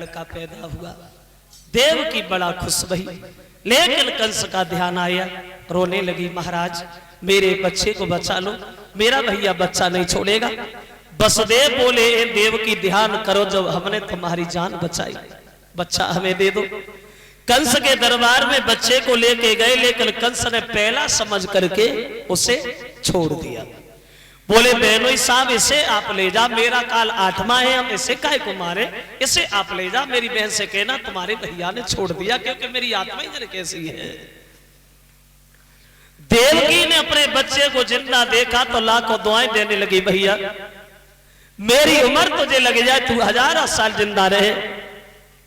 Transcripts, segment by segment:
लड़का पैदा हुआ। देव की बड़ा खुश भई, लेकिन कंस का ध्यान आया, रोने लगी, महाराज मेरे बच्चे को बचा लो, मेरा भैया बच्चा नहीं छोड़ेगा। वसुदेव बोले देव की ध्यान करो, जब हमने तुम्हारी जान बचाई, बच्चा हमें दे दो। कंस के दरबार में बच्चे को लेके गए, लेकिन कंस ने पहला समझ करके उसे छोड़ दिया। बोले बहनोई साहब इसे आप ले जा, मेरा काल 8वां है, हम इसे काहे को मारे, इसे आप ले जा। मेरी बहन से कहना तुम्हारे भैया ने छोड़ दिया, क्योंकि मेरी आत्मा ही कैसी है। देवकी ने अपने बच्चे को जिंदा देखा तो लाखों दुआएं देने लगी, भैया मेरी उम्र तुझे लग जाए, तू 1000 साल जिंदा रहे,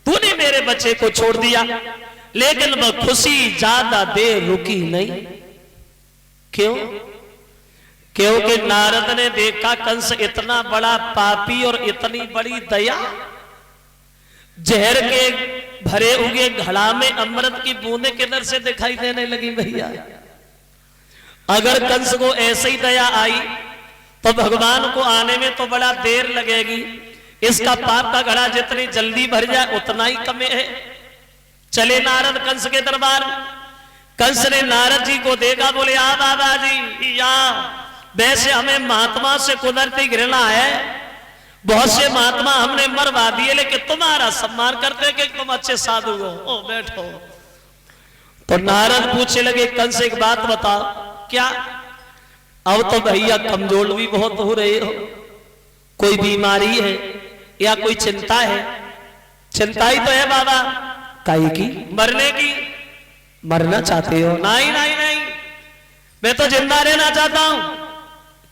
तूने मेरे बच्चे को छोड़ दिया। लेकिन वह खुशी ज्यादा देर रुकी नहीं। क्यों? क्योंकि नारद ने देखा कंस इतना बड़ा पापी और इतनी बड़ी दया, जहर के भरे हुए घड़ा में अमृत की बूंदें किधर से दिखाई देने लगी। भैया अगर कंस को ऐसे ही दया आई तो भगवान को आने में तो बड़ा देर लगेगी। इसका पाप का घड़ा जितनी जल्दी भर जाए उतना ही कम है। चले नारद कंस के दरबार में। कंस ने नारद जी को देखा, बोले आ बाबा जी या, वैसे हमें महात्मा से कुदरती घृणा है, बहुत से महात्मा हमने मरवा दिए, लेकिन तुम्हारा सम्मान करते कि तुम अच्छे साधु हो। ओ बैठो। तो नारद पूछने लगे, कंस एक बात बताओ, क्या? अब तो भैया कमजोर भी बहुत हो रहे हो, कोई बीमारी है या कोई चिंता है? चिंता ही तो है बाबा। काहे की? मरने की। मरना चाहते हो? नहीं नहीं नहीं, मैं तो जिंदा रहना चाहता हूं।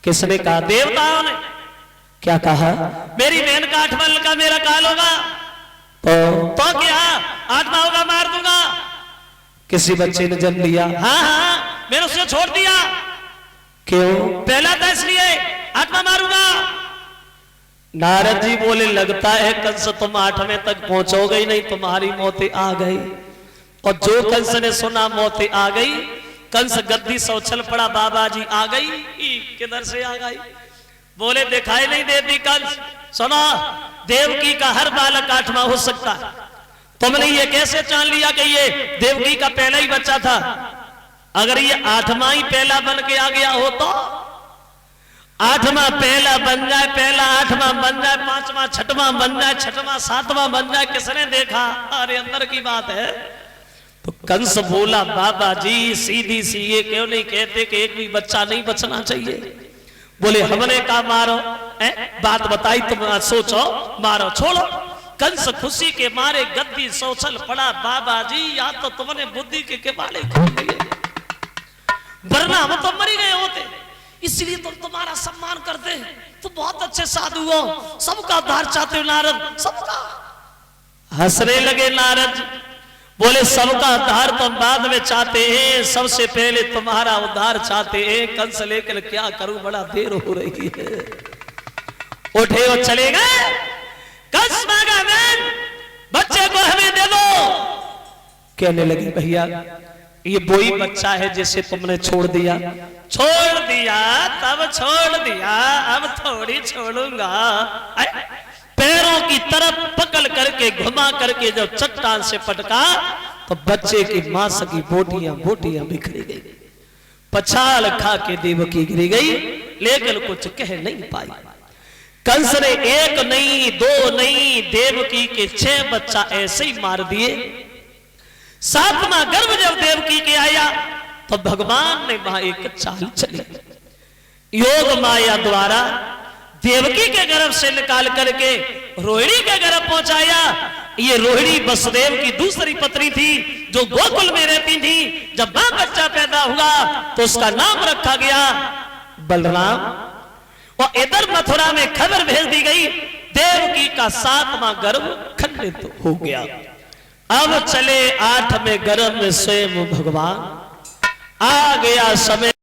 किसने कहा? देवताओं ने। क्या कहा? मेरी बहन का 8वां का मेरा काल होगा तो क्या 8वां होगा, मार दूंगा। किसी बच्चे ने जन्म लिया? हाँ हाँ, मैंने उसे छोड़ दिया। क्यों? पहला था इसलिए, 8वां मारूंगा। नारद जी बोले लगता है कंस तुम 8वें तक पहुंचोगे ही नहीं, तुम्हारी मौत आ गई। और जो कंस ने सुना मौत आ गई, कंस गद्दी से उछल पड़ा, बाबा जी आ गई। किधर से आ गई? बोले दिखाई नहीं देती कंस। सुना, देवकी का हर बालक 8वां हो सकता है। तुमने ये कैसे जान लिया कि ये देवकी का पहला ही बच्चा था? अगर ये 8वां ही पहला बन के आ गया हो तो 8वां पहला बन जाए, पहला 8वां बन जाए, 5वां 6वां बन जाए, 6वां 7वां बन जाए, किसने देखा? अरे अंदर की बात है। तो कंस बोला, बाबा जी सीधी सी ये क्यों नहीं कहते कि एक भी बच्चा नहीं बचना चाहिए? बोले हमने कहा मारो, बात बताई तुम सोचो, मारो छोड़ो। कंस खुशी के मारे गद्दी सोचल पड़ा, बाबा जी या तो तुमने बुद्धि के किवाड़े खोल दिए, वरना हम तो मर ही गए होते। इसलिए तुम तुम्हारा सम्मान करते हैं, तुम बहुत अच्छे साधु हो, सबका उद्धार चाहते हो नारद, सबका। हंसने लगे नारद, बोले सबका उद्धार तुम बाद में चाहते हैं, सबसे पहले तुम्हारा उद्धार चाहते हैं। कंस लेकर क्या करूं, बड़ा देर हो रही है। उठे और चले गए। कंस मांगा बहन बच्चे को हमें दे दो। कहने लगी भैया ये वही बच्चा है जिसे तुमने छोड़ दिया। छोड़ दिया तब छोड़ दिया, अब थोड़ी छोड़ूंगा। पैरों की तरफ पकड़ करके घुमा करके जब चट्टान से पटका तो बच्चे की मांस की बोटियां बोटियां बिखरी गई। पछाड़ खा के देवकी गिर गई, लेकिन कुछ कह नहीं पाई। कंस ने 1 नहीं 2 नहीं, देवकी के 6 बच्चा ऐसे ही मार दिए। 7वां गर्भ जब देवकी के आया तो भगवान ने वहां एक चाल चली, योग माया द्वारा देवकी के गर्भ से निकाल करके रोहिणी के गर्भ पहुंचाया। ये रोहिणी वसुदेव की दूसरी पत्नी थी जो गोकुल में रहती थी। जब मां बच्चा पैदा हुआ तो उसका नाम रखा गया बलराम। और इधर मथुरा में खबर भेज दी गई, देवकी का 7वां गर्भ खंडित हो गया। अब चले 8वें गर्भ में स्वयं भगवान आ गया समय।